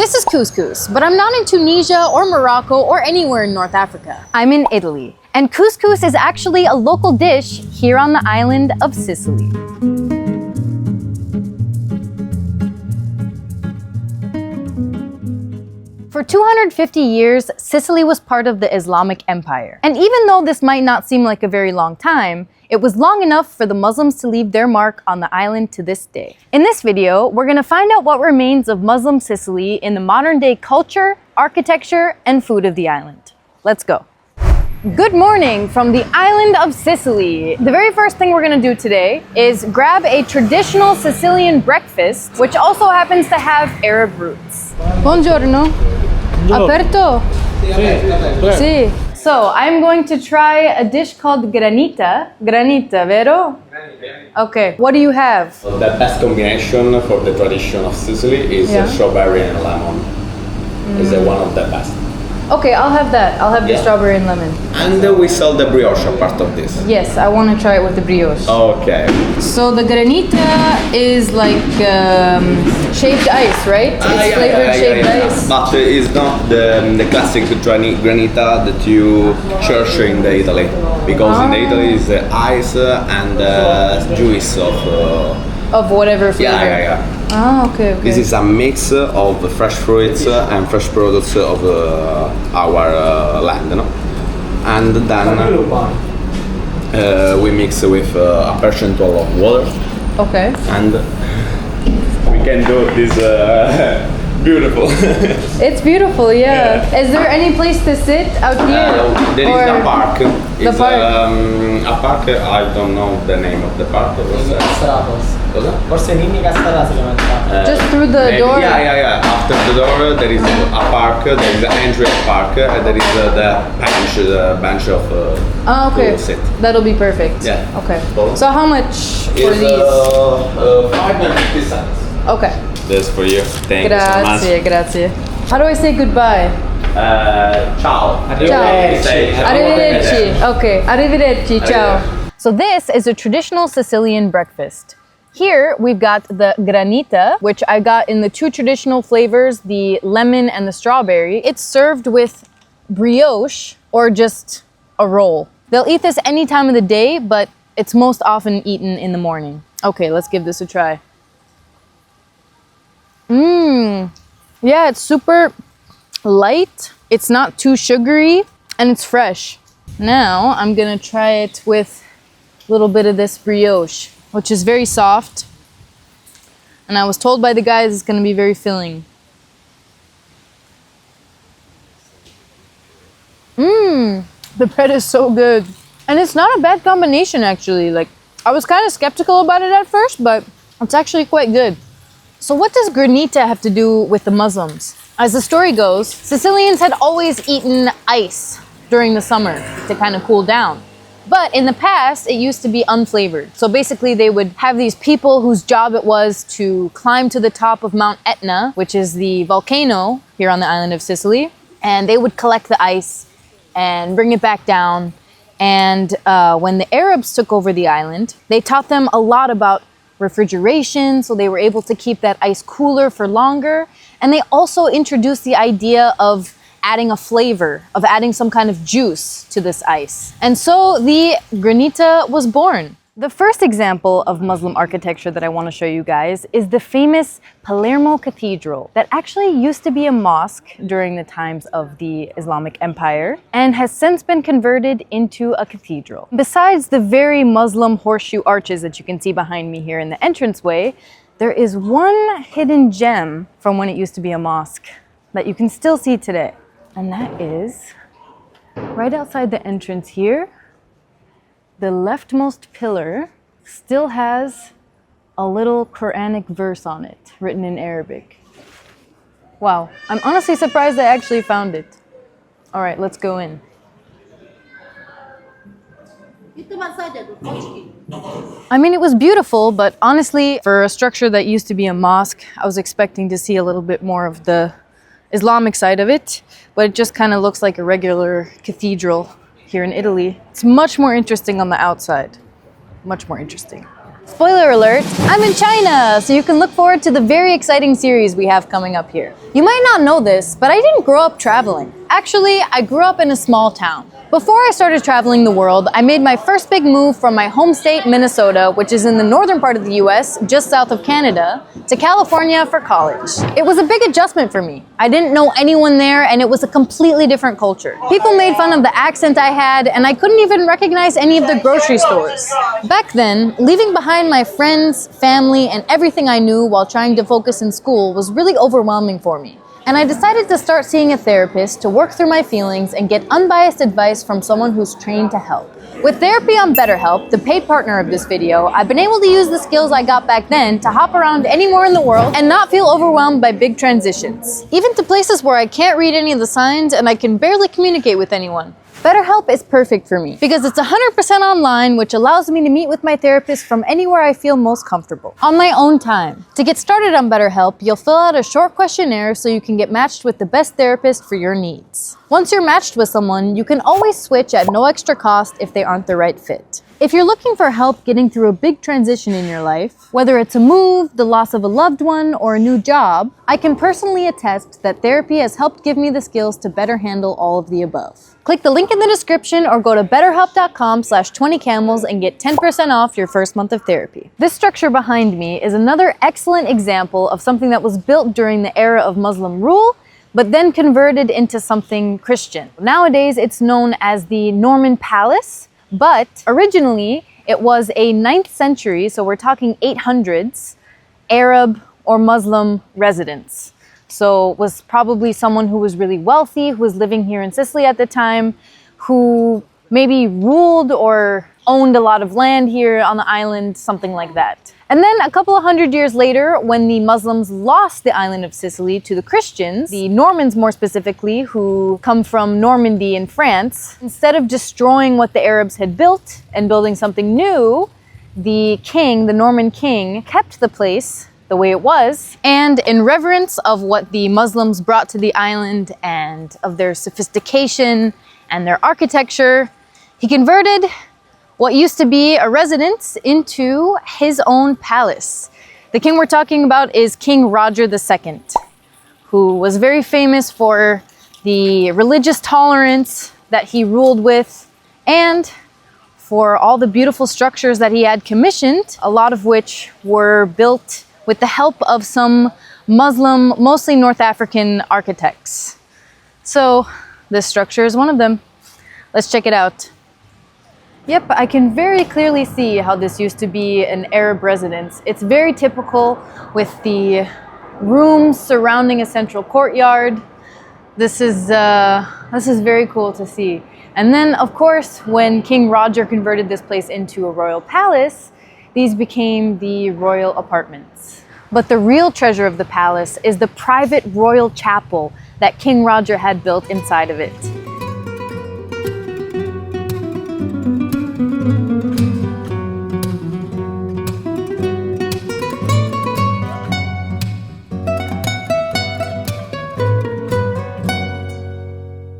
This is couscous, but I'm not in Tunisia or Morocco or anywhere in North Africa. I'm in Italy, and couscous is actually a local dish here on the island of Sicily. For 250 years, Sicily was part of the Islamic Empire. And even though this might not seem like a very long time, it was long enough for the Muslims to leave their mark on the island to this day. In this video, we're gonna find out what remains of Muslim Sicily in the modern day culture, architecture, and food of the island. Let's go. Good morning from the island of Sicily. The very first thing we're gonna do today is grab a traditional Sicilian breakfast, which also happens to have Arab roots. Buongiorno. Aperto? Sì. So, I'm going to try a dish called Granita. Granita, vero? Okay. What do you have? So the best combination for the tradition of Sicily is strawberry and lemon. It's one of the best. Okay, I'll have that. I'll have the strawberry and lemon. And we sell the brioche part of this. Yes, I want to try it with the brioche. Okay. So the granita is like shaved ice, right? It's flavored shaved ice. But it's not the classic granita that you church in the Italy. Because in the Italy is the ice and juice of whatever flavor. Oh, okay. This is a mix of fresh fruits and fresh products of our land, no? And then we mix with a percentage of water. Okay. And we can do this beautiful. It's beautiful, yeah. Is there any place to sit out here? There is a park. The park? A park, I don't know the name of the park. Just through the door? Yeah. After the door there is a park, there is an entry park, and there is the bench of to sit. That'll be perfect. Yeah. Okay. So how much for these? 5.50 cents. Okay. This for you. Thank you so much. Grazie. How do I say goodbye? Ciao. Arrivederci. Okay. Arrivederci. Ciao. So this is a traditional Sicilian breakfast. Here we've got the granita, which I got in the two traditional flavors, the lemon and the strawberry. It's served with brioche or just a roll. They'll eat this any time of the day, but it's most often eaten in the morning. Okay, let's give this a try. Yeah, it's super light. It's not too sugary and it's fresh. Now I'm gonna try it with a little bit of this brioche, which is very soft. And I was told by the guys it's gonna be very filling. The bread is so good. And it's not a bad combination actually. Like, I was kind of skeptical about it at first, but it's actually quite good. So what does granita have to do with the Muslims? As the story goes, Sicilians had always eaten ice during the summer to kind of cool down. But in the past, it used to be unflavored. So basically they would have these people whose job it was to climb to the top of Mount Etna, which is the volcano here on the island of Sicily. And they would collect the ice and bring it back down. And when the Arabs took over the island, they taught them a lot about refrigeration, so they were able to keep that ice cooler for longer. And they also introduced the idea of adding a flavor, of adding some kind of juice to this ice. And so the granita was born. The first example of Muslim architecture that I want to show you guys is the famous Palermo Cathedral that actually used to be a mosque during the times of the Islamic Empire and has since been converted into a cathedral. Besides the very Muslim horseshoe arches that you can see behind me here in the entranceway, there is one hidden gem from when it used to be a mosque that you can still see today. And that is right outside the entrance here. The leftmost pillar still has a little Quranic verse on it, written in Arabic. Wow, I'm honestly surprised I actually found it. All right, let's go in. I mean, it was beautiful, but honestly, for a structure that used to be a mosque, I was expecting to see a little bit more of the Islamic side of it, but it just kind of looks like a regular cathedral here in Italy. It's much more interesting on the outside. Much more interesting. Spoiler alert, I'm in China, so you can look forward to the very exciting series we have coming up here. You might not know this, but I didn't grow up traveling. Actually, I grew up in a small town. Before I started traveling the world, I made my first big move from my home state, Minnesota, which is in the northern part of the US, just south of Canada, to California for college. It was a big adjustment for me. I didn't know anyone there, and it was a completely different culture. People made fun of the accent I had, and I couldn't even recognize any of the grocery stores. Back then, leaving behind my friends, family, and everything I knew while trying to focus in school was really overwhelming for me. And I decided to start seeing a therapist to work through my feelings and get unbiased advice from someone who's trained to help. With therapy on BetterHelp, the paid partner of this video, I've been able to use the skills I got back then to hop around anywhere in the world and not feel overwhelmed by big transitions. Even to places where I can't read any of the signs and I can barely communicate with anyone. BetterHelp is perfect for me because it's 100% online, which allows me to meet with my therapist from anywhere I feel most comfortable, on my own time. To get started on BetterHelp, you'll fill out a short questionnaire so you can get matched with the best therapist for your needs. Once you're matched with someone, you can always switch at no extra cost if they aren't the right fit. If you're looking for help getting through a big transition in your life, whether it's a move, the loss of a loved one, or a new job, I can personally attest that therapy has helped give me the skills to better handle all of the above. Click the link in the description or go to betterhelp.com/20camels and get 10% off your first month of therapy. This structure behind me is another excellent example of something that was built during the era of Muslim rule, but then converted into something Christian. Nowadays, it's known as the Norman Palace, but originally it was a 9th century, so we're talking 800s, Arab or Muslim residence. So it was probably someone who was really wealthy, who was living here in Sicily at the time, who maybe ruled or owned a lot of land here on the island, something like that. And then a couple of hundred years later, when the Muslims lost the island of Sicily to the Christians, the Normans more specifically, who come from Normandy in France, instead of destroying what the Arabs had built and building something new, the king, the Norman king, kept the place the way it was, and in reverence of what the Muslims brought to the island and of their sophistication and their architecture, he converted what used to be a residence into his own palace. The king we're talking about is King Roger II, who was very famous for the religious tolerance that he ruled with and for all the beautiful structures that he had commissioned, a lot of which were built with the help of some Muslim, mostly North African architects. So this structure is one of them. Let's check it out. Yep, I can very clearly see how this used to be an Arab residence. It's very typical with the rooms surrounding a central courtyard. This is very cool to see. And then, of course, when King Roger converted this place into a royal palace, these became the royal apartments. But the real treasure of the palace is the private royal chapel that King Roger had built inside of it.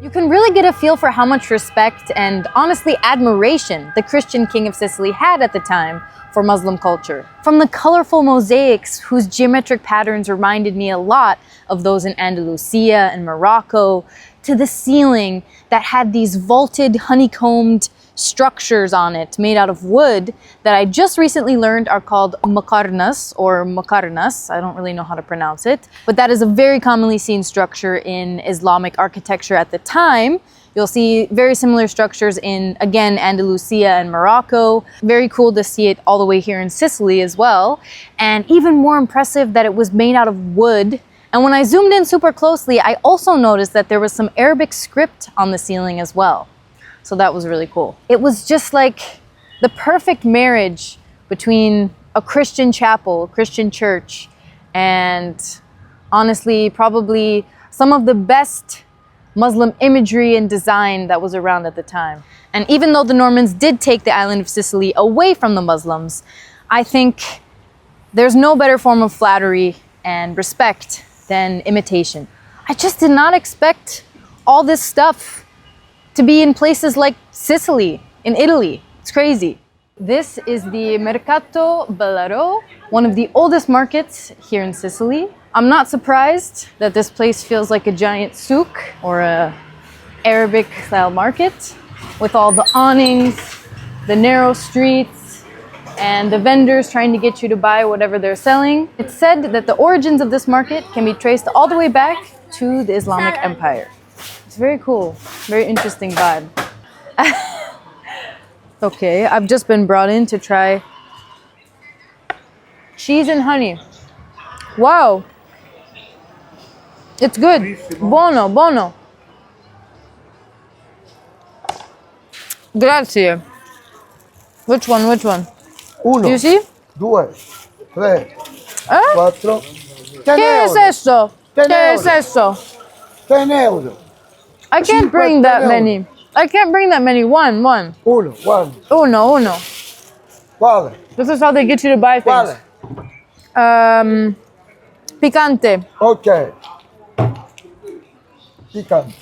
You can really get a feel for how much respect and honestly admiration the Christian king of Sicily had at the time for Muslim culture. From the colorful mosaics whose geometric patterns reminded me a lot of those in Andalusia and Morocco, to the ceiling that had these vaulted, honeycombed structures on it made out of wood that I just recently learned are called makarnas or makarnas. I don't really know how to pronounce it, but that is a very commonly seen structure in Islamic architecture at the time. You'll see very similar structures in, again, Andalusia and Morocco. Very cool to see it all the way here in Sicily as well. And even more impressive that it was made out of wood. And when I zoomed in super closely, I also noticed that there was some Arabic script on the ceiling as well. So that was really cool. It was just like the perfect marriage between a Christian chapel, a Christian church, and honestly, probably some of the best Muslim imagery and design that was around at the time. And even though the Normans did take the island of Sicily away from the Muslims, I think there's no better form of flattery and respect than imitation. I just did not expect all this stuff to be in places like Sicily, in Italy. It's crazy. This is the Mercato Ballarò, one of the oldest markets here in Sicily. I'm not surprised that this place feels like a giant souk or a Arabic style market with all the awnings, the narrow streets, and the vendors trying to get you to buy whatever they're selling. It's said that the origins of this market can be traced all the way back to the Islamic Empire. It's very cool, very interesting vibe. Okay, I've just been brought in to try cheese and honey. Wow. It's good. Buono, buono. Grazie. Which one, which one? Uno, You see? 2, 3, Eh? 4. Che es eso? Che es eso? 10 euro. I can't bring that many. I can't bring that many. One. Uno, one. Uno. Quale? This is how they get you to buy things. Quale? Picante. Ok. Piccante.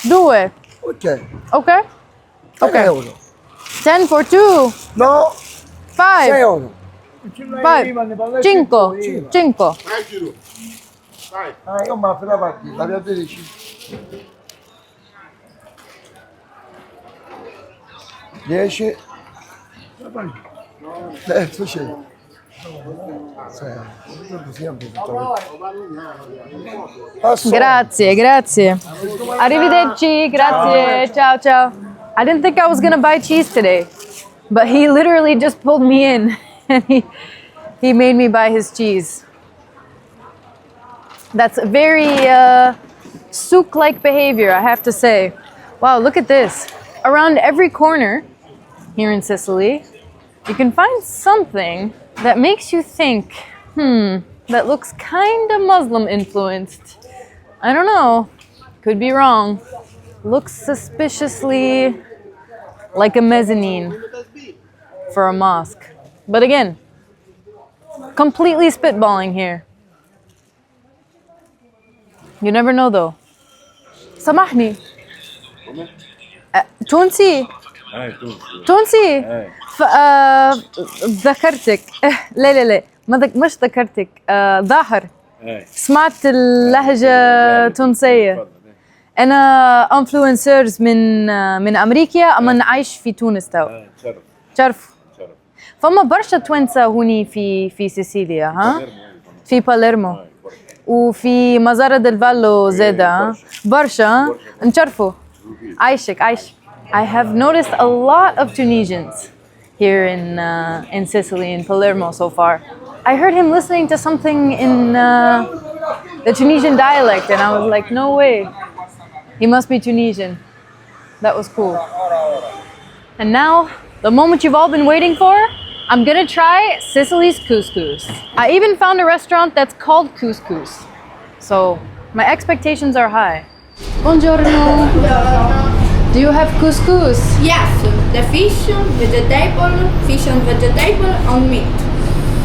2. Ok. Okay? 10 Okay. euro. 10 for 2. No, 6 5. euro. 5. 5. Ah, io mi ho la partita, la 13. 10. Tu c'è. Grazie. Arrivederci. Grazie. Ciao. I didn't think I was gonna buy cheese today, but he literally just pulled me in and he made me buy his cheese. That's very souk-like behavior, I have to say. Wow, look at this. Around every corner here in Sicily, you can find something that makes you think, that looks kind of Muslim influenced. I don't know, could be wrong. Looks suspiciously like a mezzanine for a mosque. But again, completely spitballing here. You never know though. سامحني. تونسي. تونسي. ذكرتك. لا مش ذكرتك. ظاهر. سمعت اللهجة التونسية. أنا انفلونسرز من أمريكا أما عايش في تونس تو. شرف. فما برشا توانسة هوني في سيسيليا ها؟ في باليرمو. وفي مزارة ديل فالو زادة برشا نشرفوا. عايشك. I have noticed a lot of Tunisians here in Sicily, in Palermo so far. I heard him listening to something in the Tunisian dialect and I was like, no way. He must be Tunisian. That was cool. And now, the moment you've all been waiting for, I'm gonna try Sicily's couscous. I even found a restaurant that's called Couscous. So, my expectations are high. Buongiorno. Do you have couscous? Yes, the fish and vegetable on meat.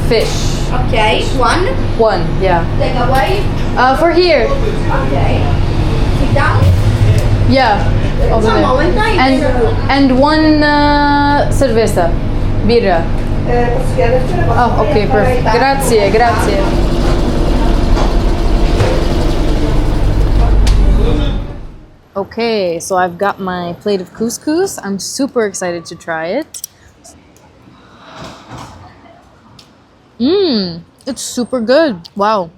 Fish. Okay, one. Yeah. Take away. For here. Okay. Sit down. Yeah. Over there. And one cerveza. Birra. Oh, okay, perfect. Grazie. Okay, so I've got my plate of couscous. I'm super excited to try it. It's super good. Wow.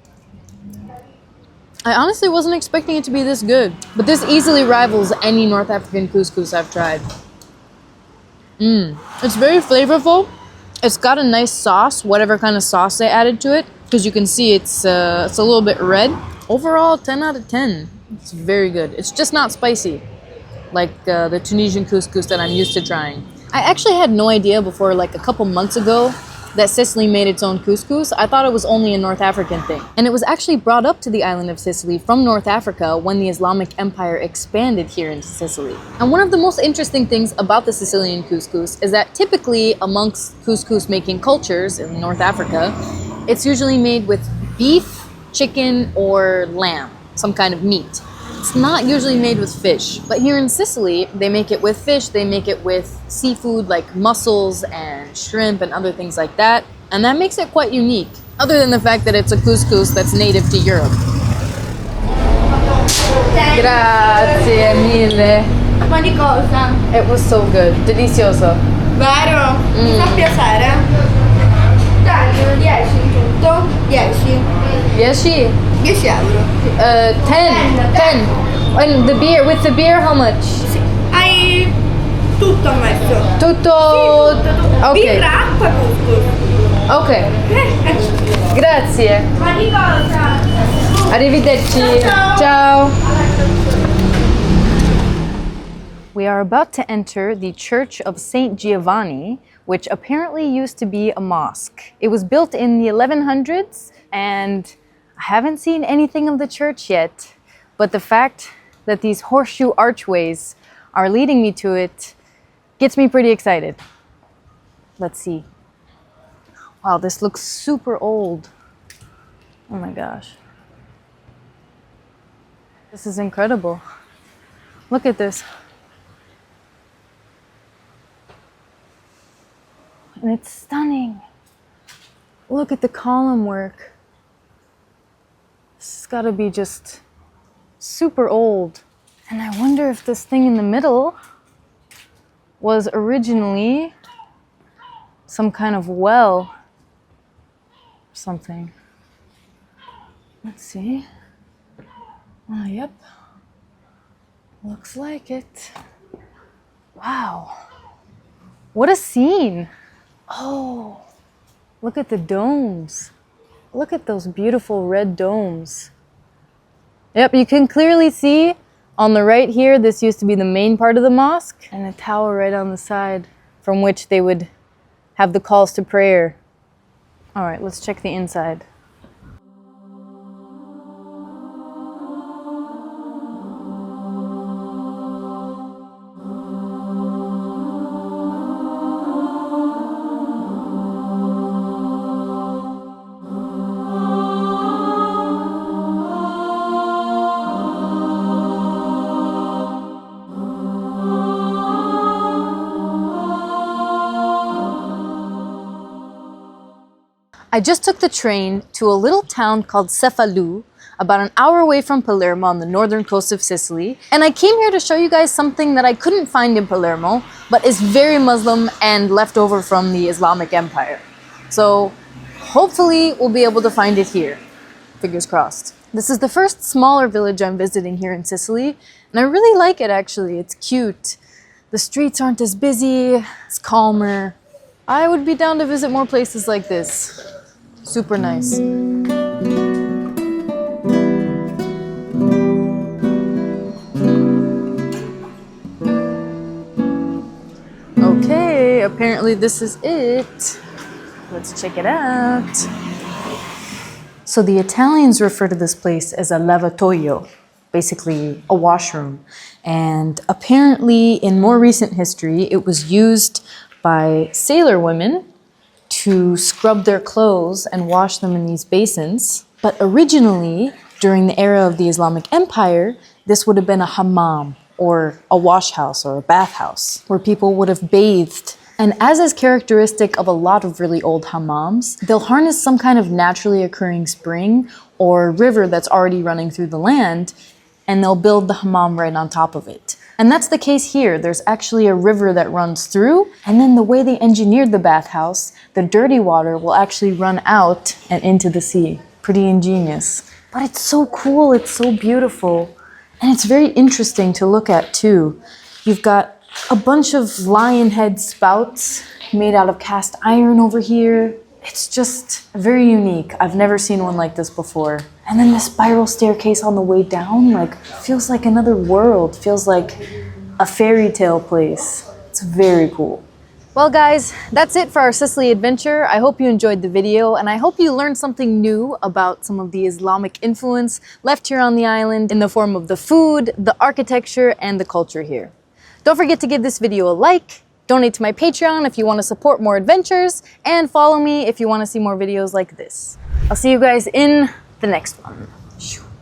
I honestly wasn't expecting it to be this good, but this easily rivals any North African couscous I've tried. It's very flavorful. It's got a nice sauce, whatever kind of sauce they added to it, because you can see it's a little bit red. Overall, 10 out of 10. It's very good. It's just not spicy, like the Tunisian couscous that I'm used to trying. I actually had no idea before like a couple months ago that Sicily made its own couscous. I thought it was only a North African thing. And it was actually brought up to the island of Sicily from North Africa when the Islamic Empire expanded here into Sicily. And one of the most interesting things about the Sicilian couscous is that typically amongst couscous making cultures in North Africa, it's usually made with beef, chicken, or lamb, some kind of meat. it's not usually made with fish. But here in Sicily, they make it with fish, they make it with seafood like mussels and shrimp and other things like that. And that makes it quite unique, other than the fact that it's a couscous that's native to Europe. Grazie mille. Ma di cosa? It was so good. Delicioso. Vero? Mi fa piacere. Dai, 10 in tutto. 10. 10? 10 euro. 10. And the beer, with the beer, how much? Sì. Hai tutto messo. Tutto. Tutto. Ok. Birra, acqua, couscous. Ok. Grazie. Ma di cosa? Arrivederci. Ciao. We are about to enter the Church of Saint Giovanni, which apparently used to be a mosque. It was built in the 1100s, and I haven't seen anything of the church yet, but the fact that these horseshoe archways are leading me to it gets me pretty excited. Let's see. Wow, this looks super old. Oh my gosh. This is incredible. Look at this. And it's stunning. Look at the column work. This has got to be just super old. And I wonder if this thing in the middle was originally some kind of well or something. Let's see. Oh, yep. Looks like it. Wow. What a scene. Oh, look at the domes. Look at those beautiful red domes. Yep, you can clearly see on the right here, this used to be the main part of the mosque, and a tower right on the side from which they would have the calls to prayer. All right, let's check the inside. I just took the train to a little town called Cefalù, about an hour away from Palermo on the northern coast of Sicily. And I came here to show you guys something that I couldn't find in Palermo, but is very Muslim and left over from the Islamic Empire. So hopefully we'll be able to find it here. Fingers crossed. This is the first smaller village I'm visiting here in Sicily, and I really like it actually. It's cute. The streets aren't as busy, it's calmer. I would be down to visit more places like this. Super nice. Okay, apparently this is it. Let's check it out. So the Italians refer to this place as a lavatoio, basically a washroom. And apparently in more recent history, it was used by sailor women to scrub their clothes and wash them in these basins. But originally, during the era of the Islamic Empire, this would have been a hammam, or a wash house or a bathhouse, where people would have bathed. And as is characteristic of a lot of really old hammams, they'll harness some kind of naturally occurring spring or river that's already running through the land, and they'll build the hammam right on top of it. And that's the case here. There's actually a river that runs through, and then the way they engineered the bathhouse, the dirty water will actually run out and into the sea. Pretty ingenious. But it's so cool, it's so beautiful. And it's very interesting to look at too. You've got a bunch of lion head spouts made out of cast iron over here. It's just very unique. I've never seen one like this before. And then the spiral staircase on the way down, like, feels like another world. Feels like a fairy tale place. It's very cool. Well guys, that's it for our Sicily adventure. I hope you enjoyed the video, and I hope you learned something new about some of the Islamic influence left here on the island in the form of the food, the architecture, and the culture here. Don't forget to give this video a like, donate to my Patreon if you want to support more adventures, and follow me if you want to see more videos like this. I'll see you guys in the next one.